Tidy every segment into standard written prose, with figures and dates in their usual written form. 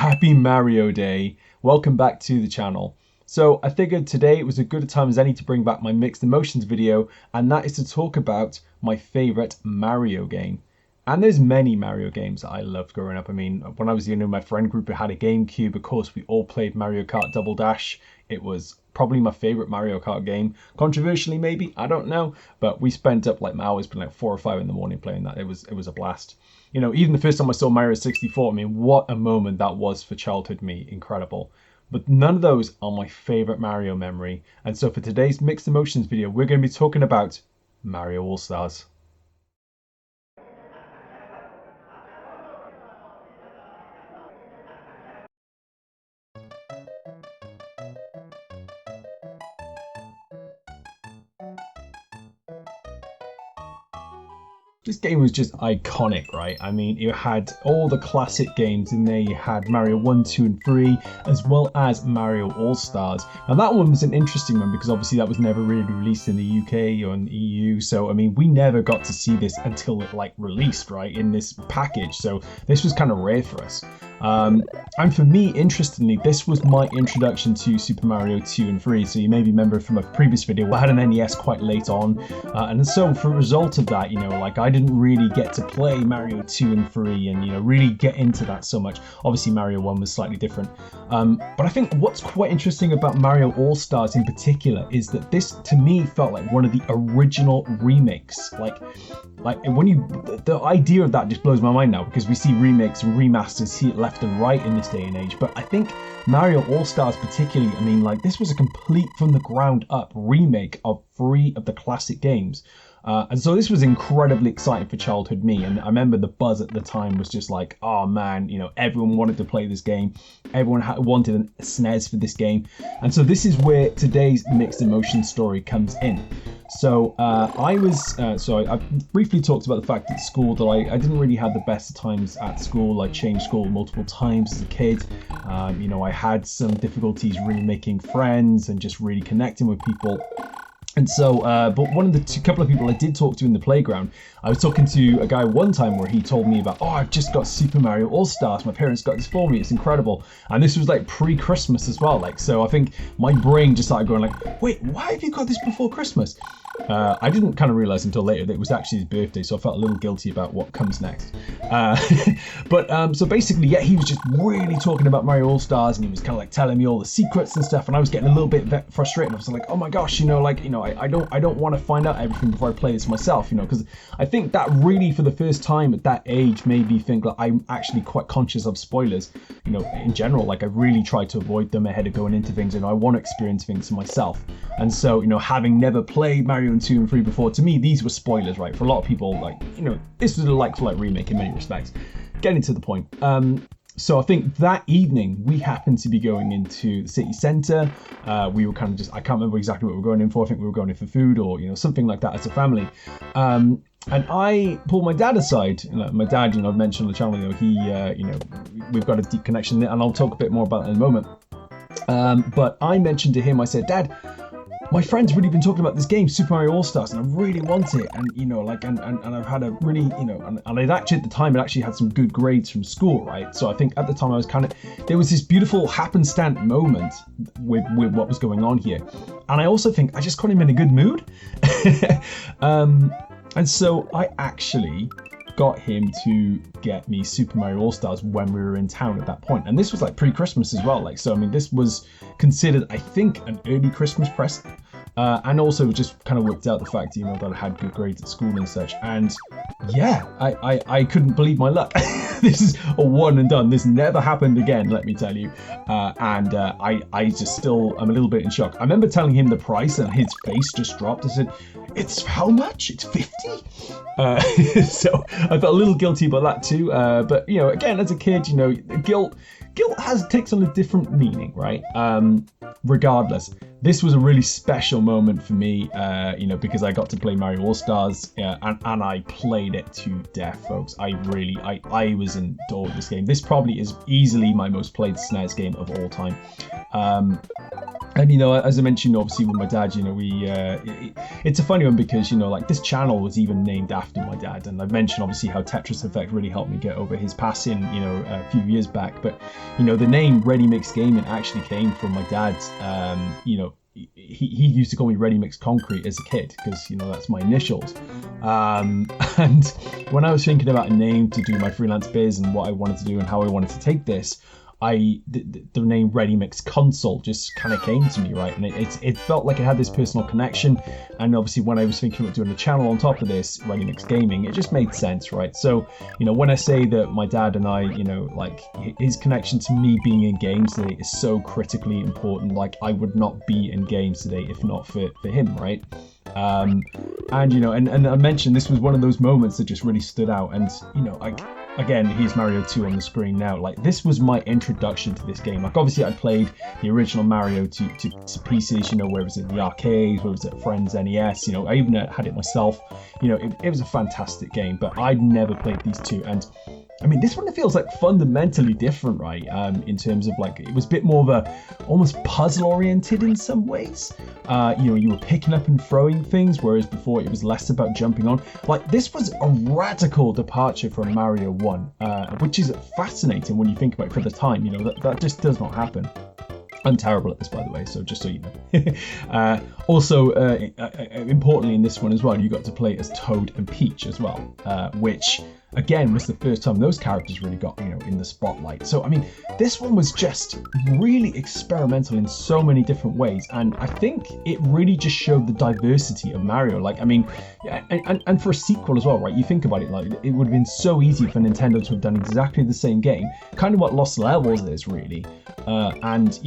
Happy Mario Day. Welcome back to the channel. So I figured today it was as good a time as any to bring back my mixed emotions video, and that is to talk about my favorite Mario game. And there's many Mario games that I loved growing up. I mean, when I was younger, my friend group had a GameCube. Of course, we all played Mario Kart Double Dash. It was probably my favorite Mario Kart game. Controversially, maybe, I don't know. But we spent up like hours, like 4 or 5 in the morning playing that. It was a blast. You know, even the first time I saw Mario 64, I mean, what a moment that was for childhood me. Incredible. But none of those are my favorite Mario memory. And so for today's mixed emotions video, we're going to be talking about Mario All-Stars. This game was just iconic, right? I mean, you had all the classic games in there. You had Mario 1, 2, and 3, as well as Mario All-Stars. Now, that one was an interesting one because obviously that was never really released in the UK or in the EU. So, I mean, we never got to see this until it like released, right, in this package. So this was kind of rare for us. And for me, interestingly, this was my introduction to Super Mario 2 and 3. So you may remember from a previous video, I had an NES quite late on. And so for a result of that, you know, like I didn't really get to play Mario 2 and 3 and, you know, really get into that so much. Obviously, Mario 1 was slightly different. But I think what's quite interesting about Mario All-Stars in particular is that this, to me, felt like one of the original remakes. Like when the idea of that just blows my mind now because we see remakes and remasters here left and right in this day and age. But I think Mario All-Stars particularly, I mean, like this was a complete from the ground up remake of 3 of the classic games. And so this was incredibly exciting for childhood me. And I remember the buzz at the time was just like, oh man, you know, everyone wanted to play this game. Everyone wanted a SNES for this game. And so this is where today's mixed emotion story comes in. So I briefly talked about the fact at school that I didn't really have the best of times at school. I changed school multiple times as a kid. You know, I had some difficulties really making friends and just really connecting with people. And so, but one of the couple of people I did talk to in the playground, I was talking to a guy one time where he told me about, oh, I've just got Super Mario All-Stars. My parents got this for me. It's incredible. And this was like pre-Christmas as well. Like, so I think my brain just started going like, wait, why have you got this before Christmas? I didn't kind of realize until later that it was actually his birthday, so I felt a little guilty about what comes next. So basically, yeah, he was just really talking about Mario All-Stars, and he was kind of like telling me all the secrets and stuff, and I was getting a little bit frustrated. I was like, oh my gosh, you know, like, you know, I don't want to find out everything before I play this myself, you know, because I think that really, for the first time at that age, made me think that I'm actually quite conscious of spoilers, you know, in general. Like, I really try to avoid them ahead of going into things, and I want to experience things for myself. And so, you know, having never played Mario 2 and 3 before, to me these were spoilers, right? For a lot of people, like, you know, this was a like-for-like remake in many respects. Getting to the point. So I think that evening we happened to be going into the city centre. We were kind of just, I can't remember exactly what we were going in for. I think we were going in for food or, you know, something like that as a family. And I pulled my dad aside. You know, my dad, you know, I've mentioned on the channel, you know, he, you know, we've got a deep connection there, and I'll talk a bit more about it in a moment. But I mentioned to him, I said, Dad, my friend's really been talking about this game, Super Mario All-Stars, and I really want it. And, you know, like, and I've had a really, you know, and I'd actually, at the time, I'd actually had some good grades from school, right? So I think at the time I was kind of, there was this beautiful happenstance moment with what was going on here. And I also think I just got him in a good mood. And so I actually got him to get me Super Mario All-Stars when we were in town at that point. And this was like pre-Christmas as well. Like, so, I mean, this was considered, I think, an early Christmas present. And also just kind of worked out the fact, you know, that I had good grades at school and such. And yeah, I couldn't believe my luck. This is a one and done. This never happened again, let me tell you. I just still am a little bit in shock. I remember telling him the price and his face just dropped. I said, it's how much? It's 50? So I felt a little guilty about that too. But, you know, again, as a kid, you know, guilt takes on a different meaning, right? Regardless, this was a really special moment for me, you know, because I got to play Mario All-Stars, and I played it to death, folks. I was in awe of this game. This probably is easily my most played SNES game of all time. And as I mentioned, obviously with my dad, it's a funny one because like this channel was even named after my dad, and I've mentioned obviously how Tetris Effect really helped me get over his passing, a few years back. But the name Ready Mix Gaming actually came from my dad's. He used to call me Ready Mix Concrete as a kid because that's my initials. And when I was thinking about a name to do my freelance biz and what I wanted to do and how I wanted to take this, the name Ready Mix Console just kind of came to me, right? And it felt like it had this personal connection. And obviously when I was thinking about doing a channel on top of this, Ready Mix Gaming, it just made sense, right? So, when I say that my dad and I, like his connection to me being in games today is so critically important. Like I would not be in games today if not for him, right? And I mentioned this was one of those moments that just really stood out. And again, here's Mario 2 on the screen now. Like this was my introduction to this game. Like obviously I played the original Mario to pieces, where it was at the arcades, where it was at friends' NES, I even had it myself. It was a fantastic game, but I'd never played these two. And I mean, this one feels like fundamentally different, right? In terms of like, it was a bit more of a almost puzzle oriented in some ways. You were picking up and throwing things, whereas before it was less about jumping on. Like this was a radical departure from Mario 1, which is fascinating when you think about it for the time. That just does not happen. I'm terrible at this, by the way, so just so you know. Also, importantly in this one as well, you got to play as Toad and Peach as well, which again was the first time those characters really got in the spotlight. So I mean, this one was just really experimental in so many different ways, and I think it really just showed the diversity of Mario. Like I mean, and for a sequel as well, right? You think about it, like it would have been so easy for Nintendo to have done exactly the same game, kind of what Lost Levels is really, and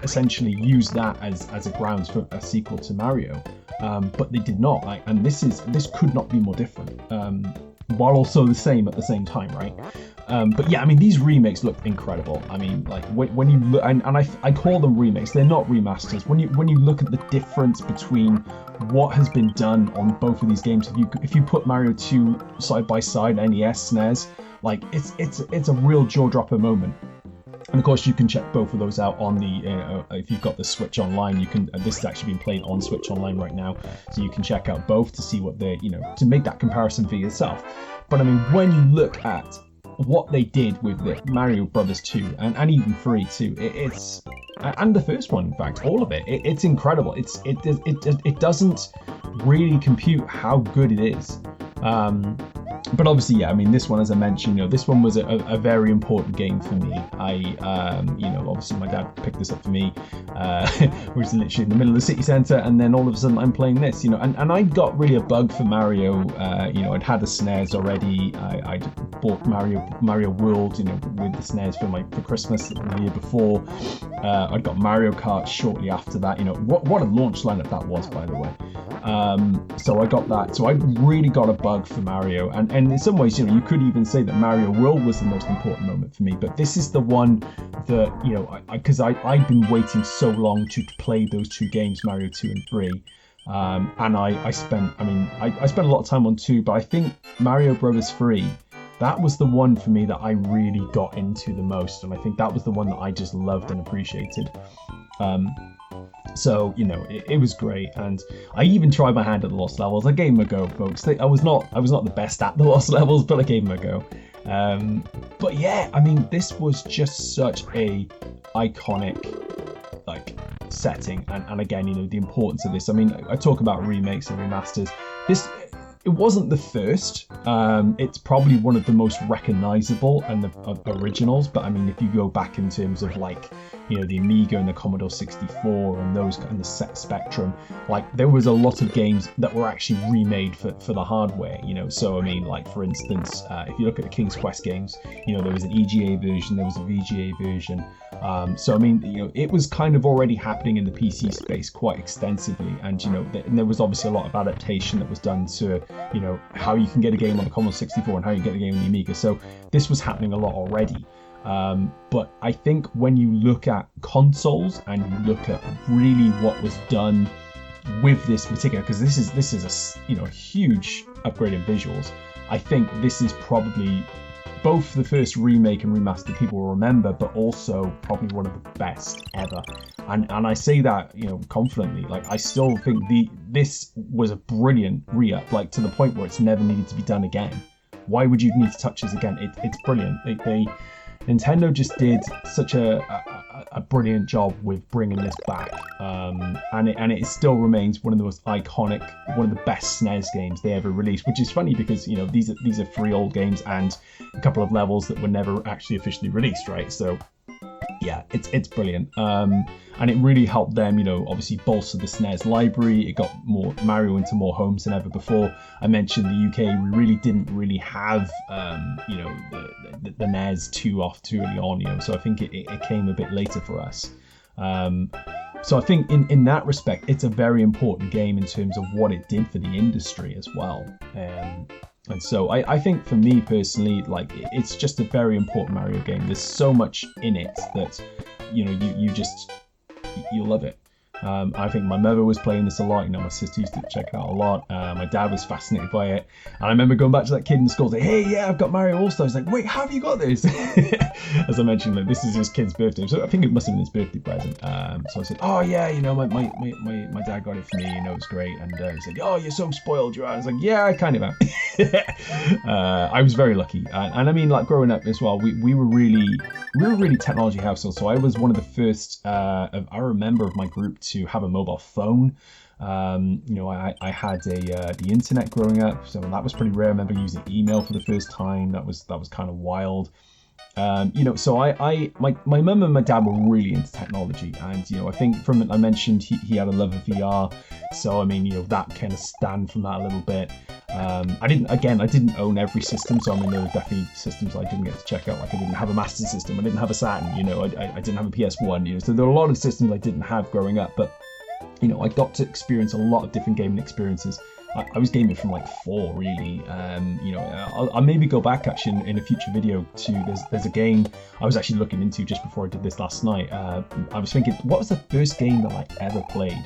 essentially use that as a grounds for a sequel to Mario. But they did not. And this could not be more different. While also the same at the same time, right? But yeah, I mean, these remakes look incredible. I mean, like when you look, and I call them remakes. They're not remasters. When you look at the difference between what has been done on both of these games, if you put Mario 2 side by side, NES, SNES, like it's a real jaw dropper moment. And of course, you can check both of those out on the if you've got the Switch Online. You can. This is actually being played on Switch Online right now, so you can check out both to see what they, to make that comparison for yourself. But I mean, when you look at what they did with the Mario Brothers 2 and even 3 too, it's and the first one, in fact, all of it, it's incredible. It doesn't really compute how good it is. But obviously, yeah, I mean, this one, as I mentioned, this one was a very important game for me. Obviously my dad picked this up for me. We was literally in the middle of the city centre, and then all of a sudden I'm playing this, and I got really a bug for Mario. I'd had the SNES already. I'd bought Mario World, with the SNES for Christmas the year before. I'd got Mario Kart shortly after that. What a launch lineup that was, by the way. So I got that. So I really got a bug for Mario, and in some ways, you could even say that Mario World was the most important moment for me. But this is the one that because I'd been waiting so long to play those two games, Mario 2 and 3. And I spent a lot of time on 2, but I think Mario Brothers 3, that was the one for me that I really got into the most, and I think that was the one that I just loved and appreciated. So it was great, and I even tried my hand at the Lost Levels. I gave them a go, folks. I was not the best at the Lost Levels, but I gave them a go. But yeah, I mean, this was just such a iconic setting, and again, the importance of this. I mean, I talk about remakes and remasters. It wasn't the first. It's probably one of the most recognizable and the originals. But I mean, if you go back in terms of the Amiga and the Commodore 64 and those and the Spectrum, there was a lot of games that were actually remade for the hardware. So I mean, for instance, if you look at the King's Quest games, there was an EGA version, there was a VGA version. So I mean, it was kind of already happening in the PC space quite extensively, and there was obviously a lot of adaptation that was done to how you can get a game on the Commodore 64 and how you get a game on the Amiga. So this was happening a lot already. But I think when you look at consoles and you look at really what was done with this particular, because this is a huge upgrade in visuals. I think this is probably both the first remake and remaster people will remember, but also probably one of the best ever. And I say that, you know, confidently. Like, I still think this was a brilliant re-up, like to the point where it's never needed to be done again. Why would you need to touch this again? It's brilliant. Nintendo just did such a brilliant job with bringing this back, and it still remains one of the most iconic, one of the best SNES games they ever released. Which is funny because, you know, these are 3 old games and a couple of levels that were never actually officially released, right? So yeah, it's brilliant, and it really helped them, you know, obviously bolster the SNES library. It got more Mario into more homes than ever before. I mentioned the UK, we really didn't have, you know, the NES too early on, you know, so I think it came a bit later for us. So I think in that respect, it's a very important game in terms of what it did for the industry as well. And so I think for me personally, like, it's just a very important Mario game. There's so much in it that, you know, you love it. I think my mother was playing this a lot. You know, my sister used to check it out a lot. My dad was fascinated by it. And I remember going back to that kid in school saying, "Hey, yeah, I've got Mario All-Stars." Like, wait, how have you got this? As I mentioned, like, this is his kid's birthday. So I think it must have been his birthday present. So I said, "Oh, yeah, you know, my dad got it for me. You know, it's great." And he said, "Oh, you're so spoiled." I was like, "Yeah, I kind of am." I was very lucky. And I mean, like, growing up as well, we were really technology household. So I was one of the first, I remember, of my group to have a mobile phone. You know, I had the internet growing up, so that was pretty rare. I remember using email for the first time. That was kind of wild. You know, so my mum and my dad were really into technology, and, you know, I think I mentioned he had a love of VR, so I mean, you know, that kind of stemmed from that a little bit. I didn't own every system, so I mean, there were definitely systems I didn't get to check out. Like, I didn't have a Master System, I didn't have a Saturn, you know, I didn't have a PS1, you know, so there were a lot of systems I didn't have growing up, but, you know, I got to experience a lot of different gaming experiences. I was gaming from like 4, really. You know, I'll maybe go back actually in a future video to, there's a game I was actually looking into just before I did this last night. I was thinking, what was the first game that I ever played?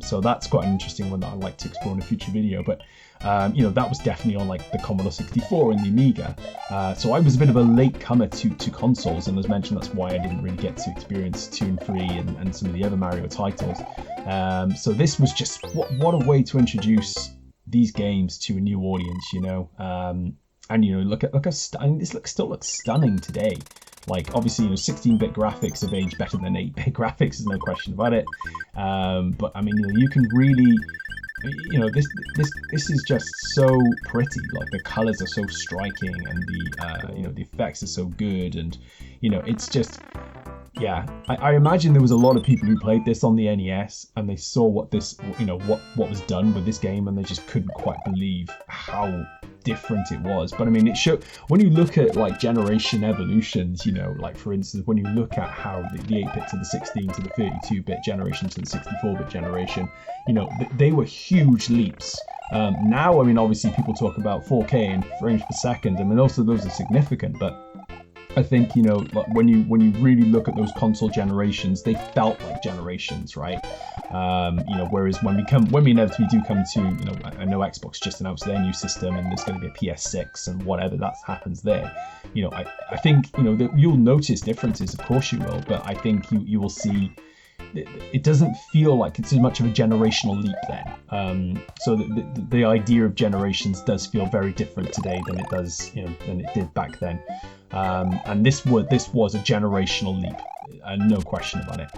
So that's quite an interesting one that I'd like to explore in a future video. But you know, that was definitely on like the Commodore 64 and the Amiga. So I was a bit of a late comer to consoles, and as mentioned, that's why I didn't really get to experience 2 and 3 and some of the other Mario titles. So this was just what a way to introduce these games to a new audience, you know. And, you know, look how this still looks stunning today. Like, obviously, you know, 16-bit graphics have aged better than 8-bit graphics, there's no question about it. But I mean, you know, you can really, you know, this is just so pretty. Like, the colors are so striking, and the you know, the effects are so good, and, you know, it's just, yeah. I imagine there was a lot of people who played this on the NES, and they saw what was done with this game, and they just couldn't quite believe how different it was. But I mean, it showed, when you look at like generation evolutions, you know, like for instance, when you look at how the 8-bit to the 16 to the 32-bit generation to the 64-bit generation, you know, they were huge leaps. Now, I mean, obviously people talk about 4K and frames per second. I mean, also those are significant, but I think, you know, like when you really look at those console generations, they felt like generations, right? You know, whereas when we inevitably do come to, you know, I know Xbox just announced their new system, and there's going to be a PS6 and whatever that happens there. You know, I think, you know, that you'll notice differences, of course you will, but I think you will see it doesn't feel like it's as much of a generational leap then. So the idea of generations does feel very different today than it does, you know, than it did back then. And this was a generational leap, no question about it.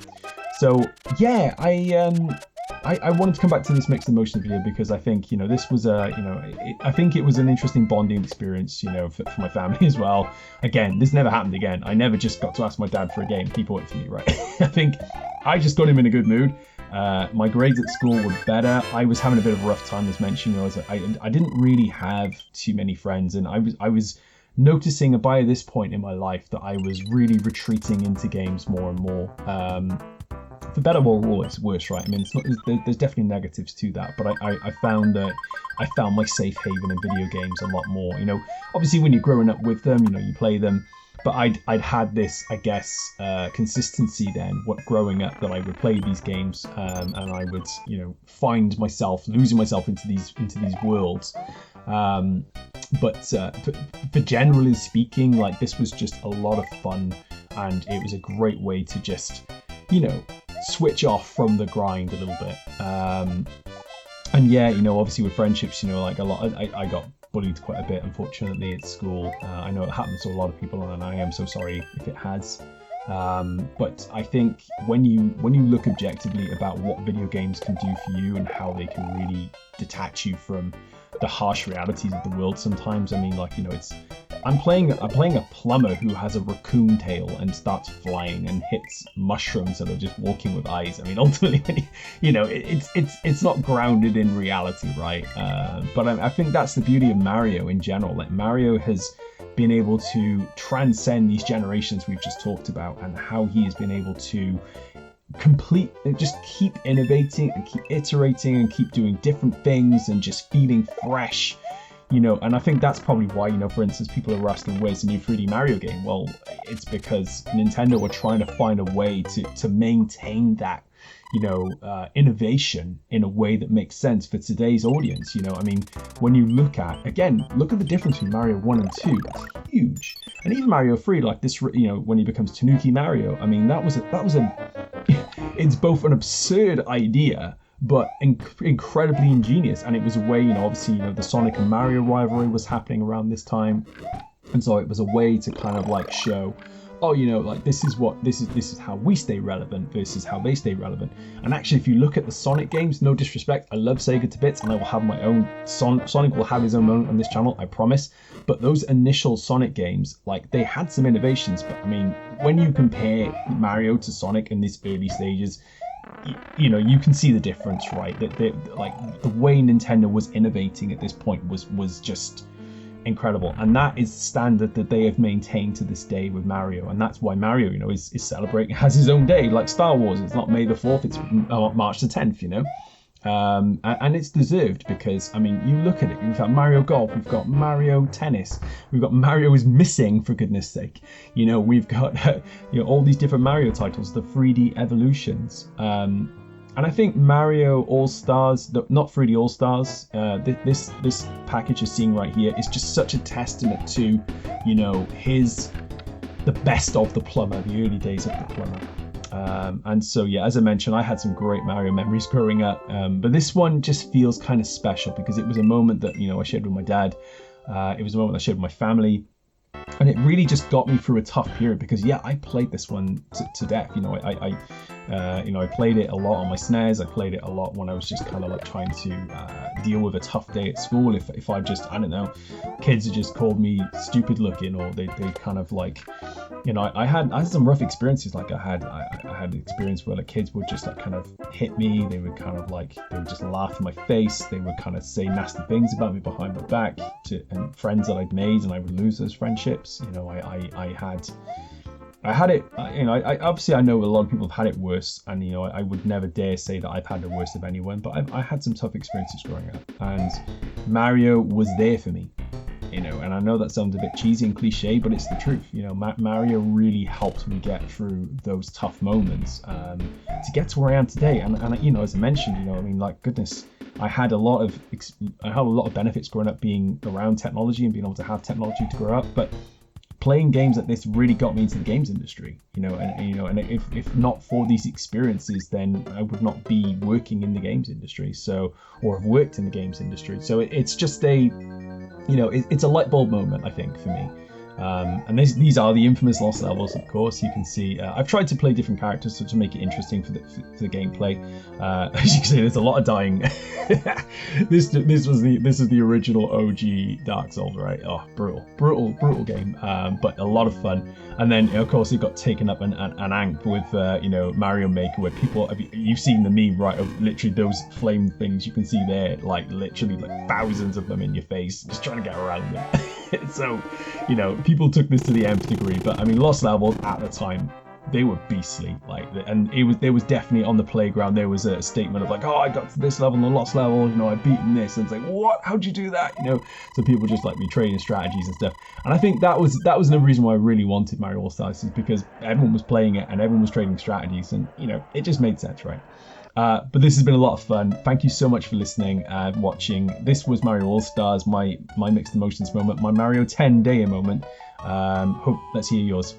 So yeah, I wanted to come back to this mixed emotions video because I think, you know, this was I think it was an interesting bonding experience, you know, for my family as well. Again, this never happened again. I never just got to ask my dad for a game. He bought it for me, right? I think I just got him in a good mood. My grades at school were better. I was having a bit of a rough time, as mentioned. You know, I didn't really have too many friends, and I was noticing by this point in my life that I was really retreating into games more and more. For better or worse, right? I mean, there's definitely negatives to that, but I found that I found my safe haven in video games a lot more. You know, obviously when you're growing up with them, you know, you play them, but I'd had this, I guess, consistency then, growing up, that I would play these games, and I would, you know, find myself losing myself into these worlds. But generally speaking, like, this was just a lot of fun, and it was a great way to just, switch off from the grind a little bit. And yeah, obviously with friendships, like a lot, I got bullied quite a bit, unfortunately, at school. I know it happens to a lot of people, and I am so sorry if it has. But I think when you look objectively about what video games can do for you and how they can really detach you from the harsh realities of the world sometimes, I mean, like, I'm playing a plumber who has a raccoon tail and starts flying and hits mushrooms that are just walking with eyes. I mean, ultimately, it's not grounded in reality, right? But I think that's the beauty of Mario in general. Like, Mario has been able to transcend these generations we've just talked about, and how he has been able to just keep innovating and keep iterating and keep doing different things and just feeling fresh. And I think that's probably why, for instance, people are asking, where's the new 3D Mario game? Well, it's because Nintendo were trying to find a way to maintain that, innovation in a way that makes sense for today's audience. I mean, when you look at the difference between Mario 1 and 2, it's huge. And even Mario 3, like this, when he becomes Tanuki Mario, I mean, that was it's both an absurd idea, but incredibly ingenious. And it was a way, obviously, the Sonic and Mario rivalry was happening around this time. And so it was a way to kind of like show, like, this is how we stay relevant versus how they stay relevant. And actually, if you look at the Sonic games, no disrespect, I love Sega to bits, and I will have my own Sonic will have his own moment on this channel, I promise. But those initial Sonic games, like, they had some innovations, but I mean, when you compare Mario to Sonic in these early stages, you can see the difference, right? That like, the way Nintendo was innovating at this point was just incredible, and that is the standard that they have maintained to this day with Mario. And that's why Mario, is celebrating, has his own day, like Star Wars. It's not May the 4th, it's March the 10th, and it's deserved, because I mean, you look at it, we've got Mario Golf, we've got Mario Tennis, we've got Mario is Missing, for goodness sake, we've got all these different Mario titles, the 3D evolutions, and I think Mario All-Stars, not 3D All-Stars, this package you're seeing right here is just such a testament to, the best of the plumber, the early days of the plumber. And so, yeah, as I mentioned, I had some great Mario memories growing up, but this one just feels kind of special because it was a moment that, I shared with my dad. It was a moment I shared with my family. And it really just got me through a tough period because, yeah, I played this one to death. I played it a lot on my SNES. I played it a lot when I was just kind of like trying to deal with a tough day at school. If I just, I don't know, kids had just called me stupid looking, or they kind of like, I had some rough experiences. Like I had an experience where the kids would just like kind of hit me. They would kind of like, they would just laugh in my face. They would kind of say nasty things about me behind my back and friends that I'd made, and I would lose those friendships. I had it, obviously I know a lot of people have had it worse, and I would never dare say that I've had the worst of anyone, but I had some tough experiences growing up, and Mario was there for me, and I know that sounds a bit cheesy and cliche, but it's the truth. Mario really helped me get through those tough moments to get to where I am today, and as I mentioned, I mean, like, goodness, I had a lot of benefits growing up being around technology and being able to have technology to grow up, but playing games like this really got me into the games industry, and if not for these experiences, then I would not be working in the games industry, or have worked in the games industry. So it's just it's a light bulb moment, I think, for me. And these are the infamous lost levels, of course. You can see I've tried to play different characters to make it interesting for the gameplay. As you can see, there's a lot of dying. This is the original OG Dark Souls, right? Oh, brutal game, but a lot of fun. And then, of course, it got taken up an ANK with Mario Maker, where you've seen the meme, right, of literally those flame things you can see there, like literally like thousands of them in your face, just trying to get around them. So, people took this to the nth degree, but I mean, Lost Levels at the time, they were beastly, and there was definitely on the playground, there was a statement of like, oh, I got to this level in the Lost Level, I've beaten this, and it's like, what, how'd you do that, so people just like be trading strategies and stuff, and I think that was another reason why I really wanted Mario All Stars, is because everyone was playing it and everyone was trading strategies, and it just made sense, right? But this has been a lot of fun. Thank you so much for listening and watching. This was Mario All Stars, my mixed emotions moment, my Mario 10 day moment. Let's hear yours.